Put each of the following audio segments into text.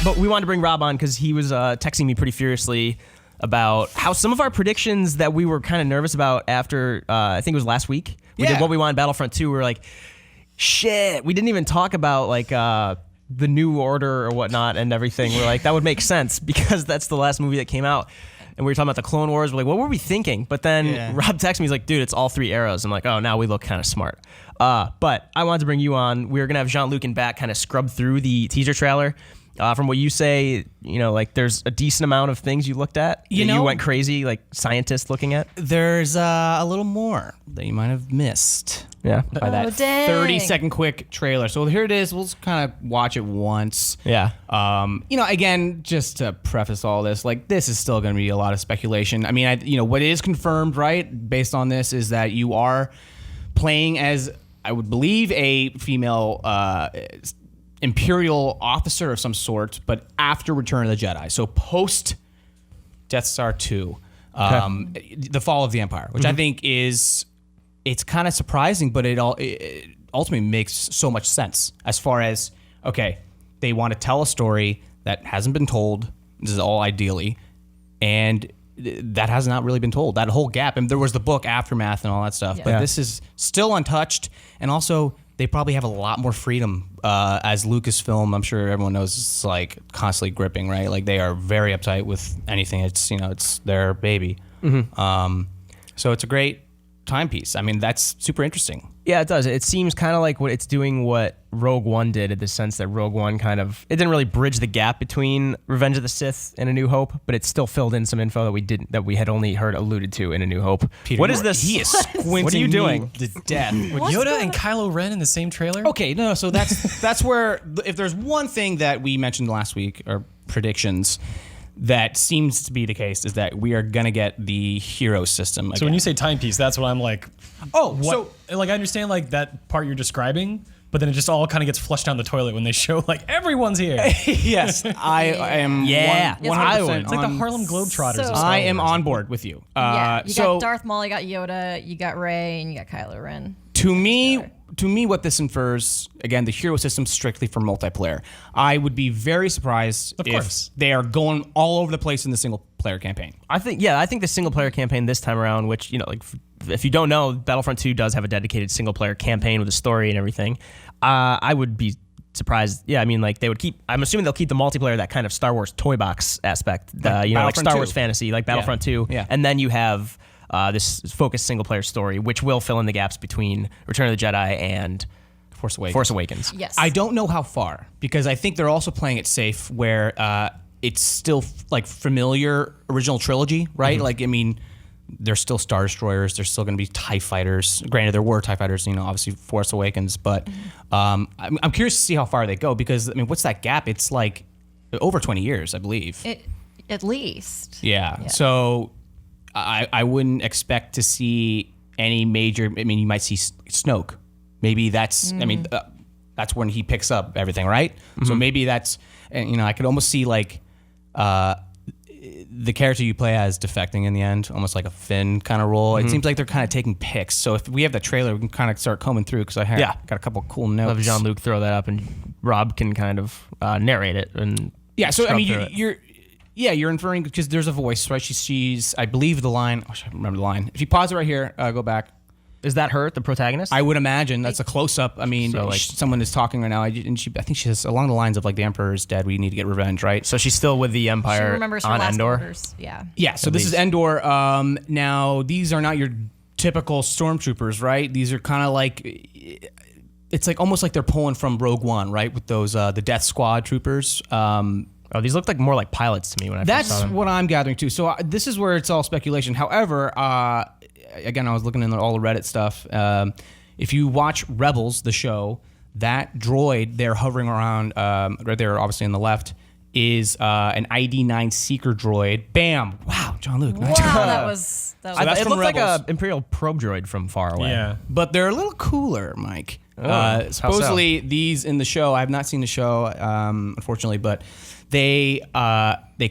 But we wanted to bring Rob on because he was texting me pretty furiously about how some of our predictions that we were kind of nervous about after, I think it was last week, we did What We Want Battlefront 2. We were like, shit, we didn't even talk about like the New Order or whatnot and everything. We're like, that would make sense because that's the last movie that came out. And we were talking about the Clone Wars. We're like, what were we thinking? But then Rob texted me. He's like, dude, it's all 3 eras. I'm like, oh, now we look kind of smart. But I wanted to bring you on. We're going to have Jean-Luc and Bat kind of scrub through the teaser trailer. From what you say, you know, like there's a decent amount of things you looked at. You went crazy, like scientists looking at. There's a little more that you might have missed. Yeah. By that 30-second quick trailer. So here it is. We'll just kind of watch it once. Yeah. You know, again, just to preface all this, like this is still going to be a lot of speculation. I mean, what is confirmed, right, based on this, is that you are playing as, I would believe, a female Imperial officer of some sort, but after Return of the Jedi. So post Death Star 2, the Fall of the Empire, which I think it's kind of surprising, but it ultimately makes so much sense as far as, okay, they want to tell a story that hasn't been told. This is all ideally, and that has not really been told. That whole gap, and there was the book Aftermath and all that stuff, but this is still untouched, and also they probably have a lot more freedom as Lucasfilm. I'm sure everyone knows it's like constantly gripping, right? Like they are very uptight with anything. It's it's their baby. So it's a great timepiece. I mean, that's super interesting. Yeah, it does. It seems kind of like what Rogue One did, in the sense that Rogue One it didn't really bridge the gap between Revenge of the Sith and A New Hope, but it still filled in some info that we had only heard alluded to in A New Hope. Peter, what is this? He is squinting. What are you doing? To death. With Yoda and Kylo Ren in the same trailer? Okay, no. So that's where, if there's one thing that we mentioned last week, or predictions, that seems to be the case, is that we are gonna get the hero system again. So when you say timepiece, that's what I'm like. Oh, what? So like I understand like that part you're describing, but then it just all kind of gets flushed down the toilet when they show like everyone's here. Yes, I am. 100%. It's like the Harlem Globetrotters. So- of Star I am Wars. on board with you. You got so Darth Maul, you got Yoda, you got Rey, and you got Kylo Ren. to me, what this infers, again, the hero system strictly for multiplayer. I would be very surprised if they are going all over the place in the single player campaign. I think the single player campaign this time around, which, like, if you don't know, Battlefront 2 does have a dedicated single player campaign with a story and everything. I would be surprised. Yeah, I mean, like, I'm assuming they'll keep the multiplayer, that kind of Star Wars toy box aspect, like Star Wars fantasy, like Battlefront 2. Yeah. And then you have this focused single player story, which will fill in the gaps between Return of the Jedi and Force Awakens. Yes. I don't know how far, because I think they're also playing it safe where it's still like familiar original trilogy, right? Mm-hmm. Like, I mean, there's still Star Destroyers, there's still going to be TIE Fighters. Granted, there were TIE Fighters, obviously Force Awakens, but I'm curious to see how far they go, because, I mean, what's that gap? It's like over 20 years, I believe. At least. Yeah. So I wouldn't expect to see any major. I mean, you might see Snoke. Maybe that's. I mean, that's when he picks up everything, right? Mm-hmm. So maybe that's. And I could almost see like the character you play as defecting in the end, almost like a Finn kind of role. It seems like they're kind of taking picks. So if we have the trailer, we can kind of start combing through, because I have got a couple of cool notes. Have Jean-Luc throw that up, and Rob can kind of narrate it. And so I mean, you're inferring, because there's a voice, right? She's I believe the line. I should remember the line. If you pause it right here, go back. Is that her, the protagonist? I would imagine that's a close up. I mean, so, like, someone is talking right now, and I think she says along the lines of like, the Emperor is dead, we need to get revenge, right? So she's still with the Empire. She remembers her on last Endor. orders. Yeah. Yeah. So this is Endor. Now these are not your typical stormtroopers, right? These are kind of like, it's like almost like they're pulling from Rogue One, right? With those the Death Squad troopers. These look like more like pilots to me when I first saw them. That's what I'm gathering too. So this is where it's all speculation. However, again, I was looking into all the Reddit stuff. If you watch Rebels, the show, that droid they're hovering around right there, obviously on the left, is an ID-9 seeker droid. Bam! Wow, Jean-Luc. Wow, that was that's it from looked like Rebels. an Imperial probe droid from far away. Yeah. But they're a little cooler, Mike. How Supposedly, these in the show, I have not seen the show, unfortunately, but they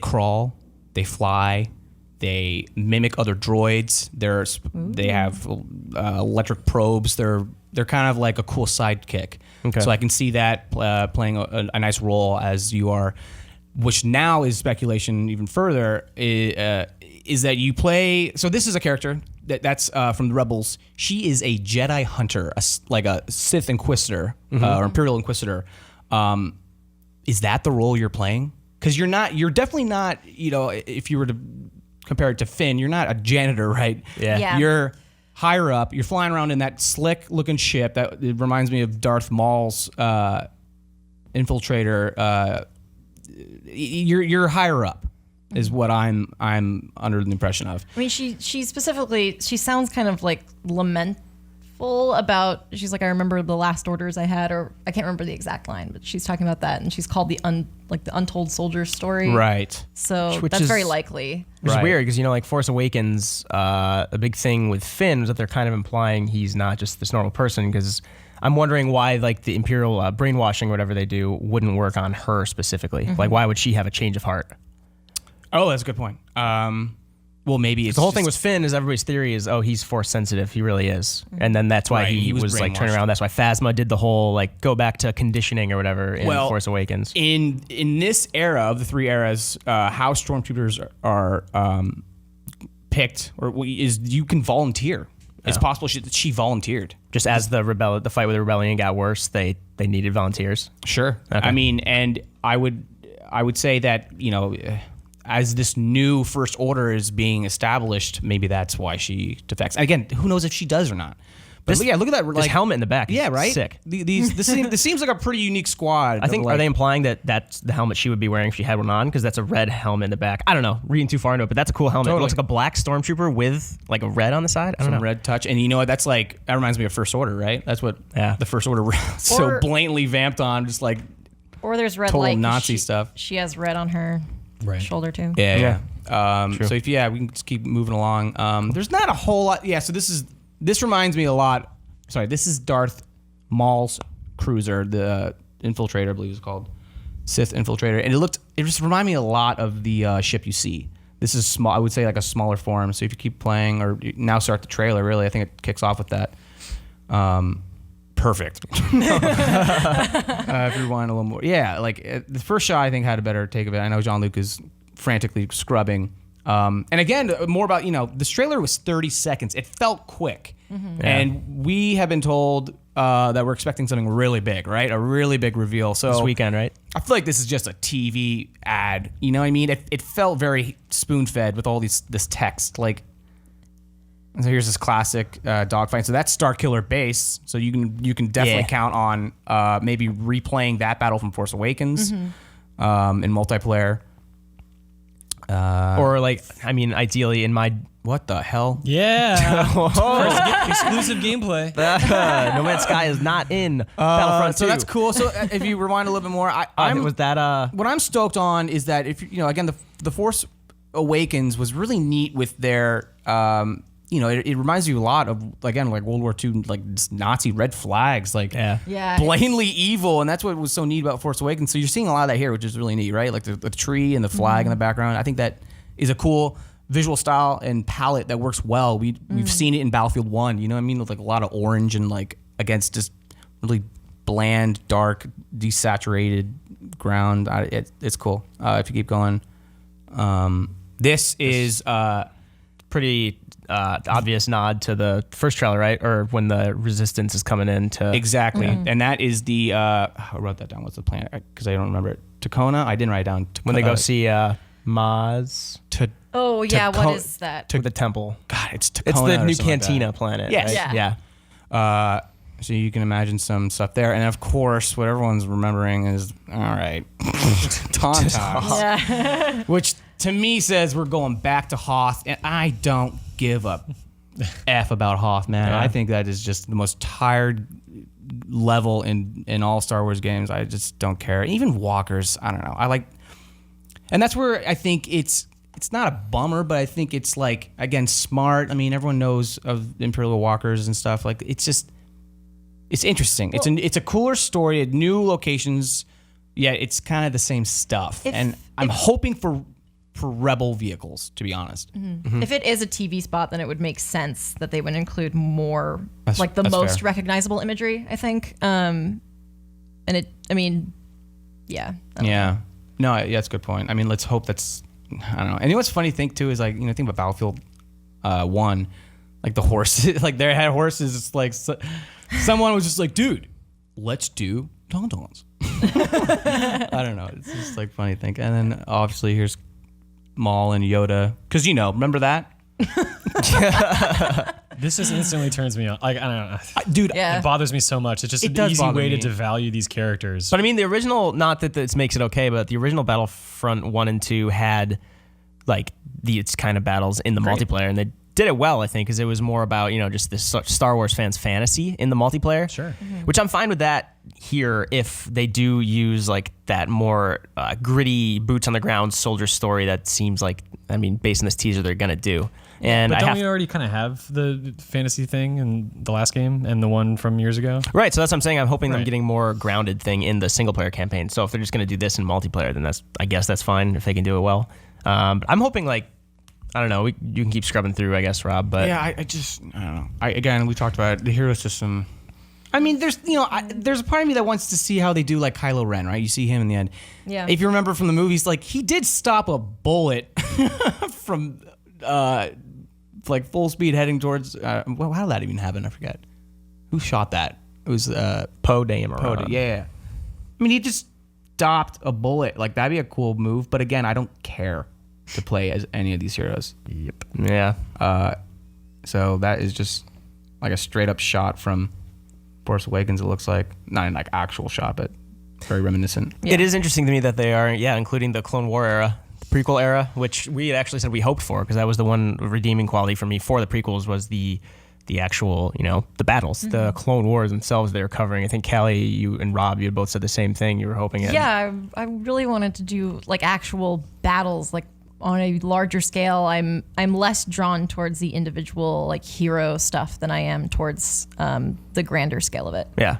crawl, they fly, they mimic other droids. They have electric probes. They're kind of like a cool sidekick. Okay. So I can see that playing a nice role as you are, which now is speculation even further, is that you play. So this is a character that's from the Rebels. She is a Jedi hunter, like a Sith Inquisitor or Imperial Inquisitor. Is that the role you're playing? Because you're definitely not, if you were to compare it to Finn, you're not a janitor, right? Yeah. You're higher up. You're flying around in that slick-looking ship. That it reminds me of Darth Maul's infiltrator. You're higher up, is what I'm under the impression of. I mean, she sounds kind of like lamentful about. She's like, I remember the last orders I had, or I can't remember the exact line, but she's talking about that, and she's called the untold soldier story. Right. So Which that's is- very likely. Which is Right. weird because, like Force Awakens, a big thing with Finn was that they're kind of implying he's not just this normal person, because I'm wondering why like the Imperial brainwashing or whatever they do wouldn't work on her specifically. Like, why would she have a change of heart? Oh, that's a good point. Well, maybe it's The whole thing with Finn is everybody's theory is, oh, he's Force sensitive. He really is. And then that's why Right, he he was was like turning brainwashed. around. That's why Phasma did the whole like go back to conditioning or whatever in Well, Force Awakens. in this era of the three eras, how stormtroopers are picked, or is you can volunteer. It's possible she volunteered. Just as the fight with the rebellion got worse, they needed volunteers. Sure. Okay. I mean, and I would say that, as this new First Order is being established, maybe that's why she defects. Again, who knows if she does or not. But yeah, look at that. This Like, helmet in the back. yeah, is right? Sick. This seems like a pretty unique squad. I think, are they implying that that's the helmet she would be wearing if she had one on? Because that's a red helmet in the back. I don't know. Reading too far into it, but that's a cool helmet. Totally. It looks like a black stormtrooper with like a red on the side. I don't some know. red touch? And you know what? That's like, that reminds me of First Order, right? That's what the First Order so Or- blatantly vamped on, just like, Or there's red Total light. 'cause Nazi stuff. She has red on her shoulder too. yeah. True. So if we can just keep moving along. There's not a whole lot. Yeah. So this reminds me a lot. Sorry, this is Darth Maul's cruiser, the Infiltrator, I believe it's called, Sith Infiltrator, and it just reminded me a lot of the ship you see. This is small. I would say like a smaller form. So if you keep playing, or you now start the trailer, really, I think it kicks off with that. Perfect. If you want a little more, yeah. Like the first shot, I think had a better take of it. I know Jean-Luc is frantically scrubbing. And again, more about, this trailer was 30 seconds. It felt quick. And we have been told that we're expecting something really big, right? A really big reveal. So This weekend, right? I feel like this is just a TV ad. You know what I mean? It felt very spoon-fed with all this text. Like, so here's this classic dogfight. So that's Starkiller base. So you can definitely count on maybe replaying that battle from Force Awakens in multiplayer. Or like, I mean, ideally in my What the hell? Yeah. First exclusive gameplay. No Man's Sky is not in Battlefront 2. So that's cool. So if you rewind a little bit more, Was that what I'm stoked on is that if again the Force Awakens was really neat with their it reminds you a lot of again like World War II, like just Nazi red flags, like Yeah. blatantly evil, and that's what was so neat about Force Awakens. So you're seeing a lot of that here, which is really neat, right? Like the tree and the flag in the background. I think that is a cool visual style and palette that works well. We've seen it in Battlefield 1, you know what I mean, with like a lot of orange and like against just really bland, dark, desaturated ground. It's cool. If you keep going, this is pretty obvious nod to the first trailer, right? Or when the Resistance is coming in to... exactly, and that is the I wrote that down. What's the planet? Because I don't remember it. Tacona. I didn't write it down. When they go see Maz Oh yeah, Taco- what is that? to the temple. God, it's Tacona. It's the or new something like that. Cantina planet, Yes. right? Yeah. So you can imagine some stuff there, and of course, what everyone's remembering is all right, Tauntauns, Yeah. which to me says we're going back to Hoth, and I don't give a f about Hoth, man. Yeah. I think that is just the most tired level in all Star Wars games. I just don't care. Even walkers, I don't know. I like, and that's where I think it's not a bummer, but I think it's like, again, smart. I mean, everyone knows of Imperial walkers and stuff. Like, it's just, it's interesting. It's a cooler story, new locations, yet it's kind of the same stuff. And I'm hoping for Rebel vehicles, to be honest. If it is a TV spot, then it would make sense that they would include more, like the that's most fair. recognizable imagery, I think. And I mean, yeah. Yeah. No, yeah, that's a good point. I mean, let's hope that's, I don't know. And you know what's funny thing too is like, think about Battlefield 1, like the horses, like they had horses. It's like someone was just like, dude, let's do tauntauns. I don't know. It's just like funny thing. And then obviously here's Maul and Yoda. Because, remember that? This just instantly turns me on. Like, I don't know. Dude, It bothers me so much. It's just an easy way to devalue these characters. But I mean, the original, not that this makes it okay, but the original Battlefront 1 and 2 had like these kind of battles in the multiplayer, and they did it well, I think, because it was more about, just this Star Wars fans' fantasy in the multiplayer. Sure. Which I'm fine with that here if they do use like that more gritty, boots on the ground soldier story that seems like, based on this teaser, they're going to do. And but don't we already kind of have the fantasy thing in the last game and the one from years ago? Right, so that's what I'm saying. I'm hoping I'm getting more grounded thing in the single player campaign. So if they're just going to do this in multiplayer, then I guess that's fine if they can do it well. But I'm hoping like, I don't know, you can keep scrubbing through, I guess, Rob. But yeah, I don't know. Again, we talked about the hero system. I mean, there's a part of me that wants to see how they do like Kylo Ren, right? You see him in the end. Yeah. If you remember from the movies, like he did stop a bullet from like full speed heading towards. How did that even happen? I forget. Who shot that? It was Poe Dameron. Yeah. I mean, he just stopped a bullet. Like that'd be a cool move. But again, I don't care to play as any of these heroes. Yep. Yeah. So that is just like a straight up shot from Force Awakens. It looks like not an like actual shot, but very reminiscent. Yeah. It is interesting to me that they are, including the Clone War era, the prequel era, which we had actually said we hoped for, because that was the one redeeming quality for me for the prequels was the actual, the battles, the Clone Wars themselves they were covering. I think Callie, you and Rob, you had both said the same thing. You were hoping it. Yeah, I really wanted to do like actual battles, like on a larger scale. I'm less drawn towards the individual like hero stuff than I am towards the grander scale of it. Yeah.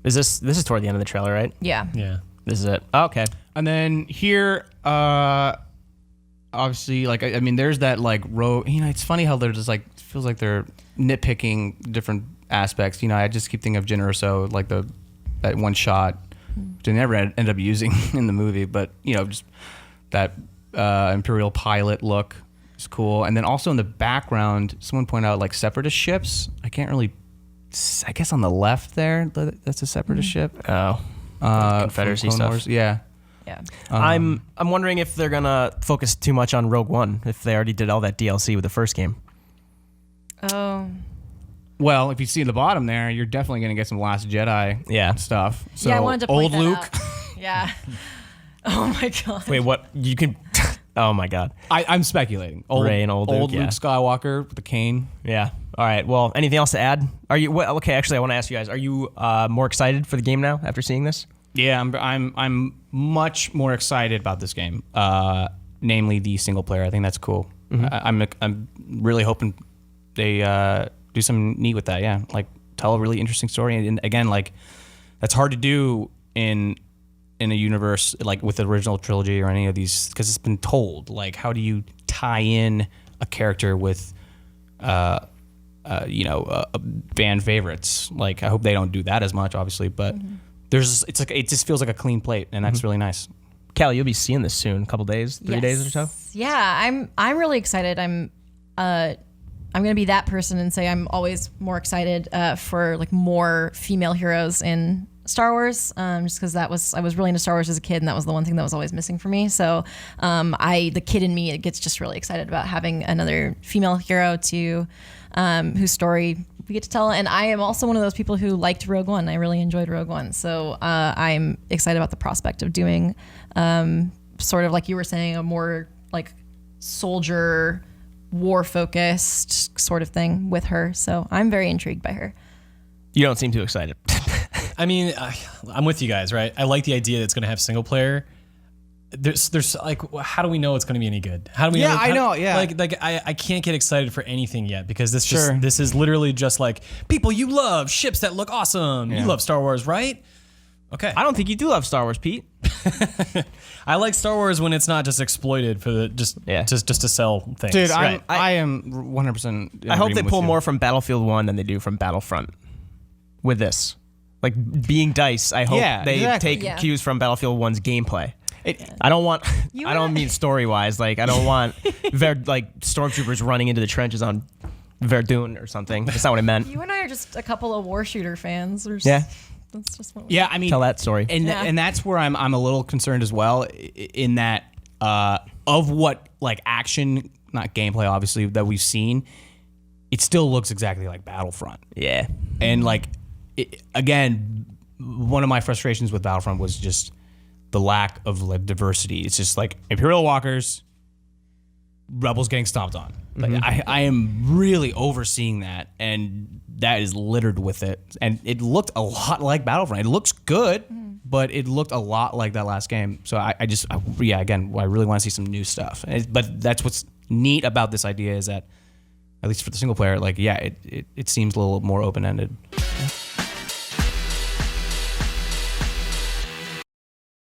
This is toward the end of the trailer, right? Yeah. Yeah. This is it. Oh, okay. And then here, obviously, like there's that like row. It's funny how they're just like feels like they're nitpicking different aspects. I just keep thinking of Jyn Erso, like that one shot they never end up using in the movie, but just that Imperial pilot look is cool. And then also in the background, someone pointed out like separatist ships. I guess on the left there, that's a separatist ship. Oh, Confederacy stuff. Wars. Yeah. Yeah. I'm wondering if they're gonna focus too much on Rogue One if they already did all that DLC with the first game. Oh. Well, if you see the bottom there, you're definitely gonna get some Last Jedi stuff. So yeah, I wanted to point old that Luke. out. Yeah. Oh my god. Wait, what? You can. Oh my god. I'm speculating. Rey and old Luke, Luke Skywalker with the cane. Yeah. All right. Well, anything else to add? Are you okay? Actually, I want to ask you guys: are you more excited for the game now after seeing this? Yeah, I'm much more excited about this game. Namely, the single player. I think that's cool. I'm really hoping they do something neat with that. Yeah, like tell a really interesting story. And again, like that's hard to do in a universe like with the original trilogy or any of these, because it's been told. Like, how do you tie in a character with band favorites? Like, I hope they don't do that as much, obviously, but it just feels like a clean plate, and that's really nice. Callie, you'll be seeing this soon, a couple days, 3 days or so. Yeah, I'm really excited. I'm gonna be that person and say I'm always more excited for like more female heroes in Star Wars, just because I was really into Star Wars as a kid, and that was the one thing that was always missing for me. So the kid in me gets just really excited about having another female hero to whose story we get to tell. And I am also one of those people who liked Rogue One. I really enjoyed Rogue One, so I'm excited about the prospect of doing sort of like you were saying, a more like soldier war focused sort of thing with her. So I'm very intrigued by her. You don't seem too excited. I mean, I'm with you guys, right? I like the idea that it's going to have single player. There's like, how do we know it's going to be any good? How do we? Yeah, know, I know. Yeah, like I can't get excited for anything yet, because this is literally just like, people, you love ships that look awesome. Yeah. You love Star Wars, right? Okay. I don't think you do love Star Wars, Pete. I like Star Wars when it's not just exploited for the just to sell things. Dude, I am 100%. I hope they pull more from Battlefield 1 than they do from Battlefront with this. Like being DICE, I hope Yeah, they exactly. take Yeah. cues from Battlefield 1's gameplay. I don't want. I don't mean story wise. Like I don't want like stormtroopers running into the trenches on Verdun or something. That's not what I meant. You and I are just a couple of war shooter fans. Yeah. That's just what we Yeah, I mean, Tell that story. and Yeah. and that's where I'm a little concerned as well, in that of what like action, not gameplay, obviously, that we've seen, it still looks exactly like Battlefront. Yeah. And like again, one of my frustrations with Battlefront was just the lack of like diversity. It's just like Imperial walkers, rebels getting stomped on. Like, I am really overseeing that, and that is littered with it. And it looked a lot like Battlefront. It looks good, but it looked a lot like that last game. So I really want to see some new stuff. But that's what's neat about this idea, is that at least for the single player, like it seems a little more open ended.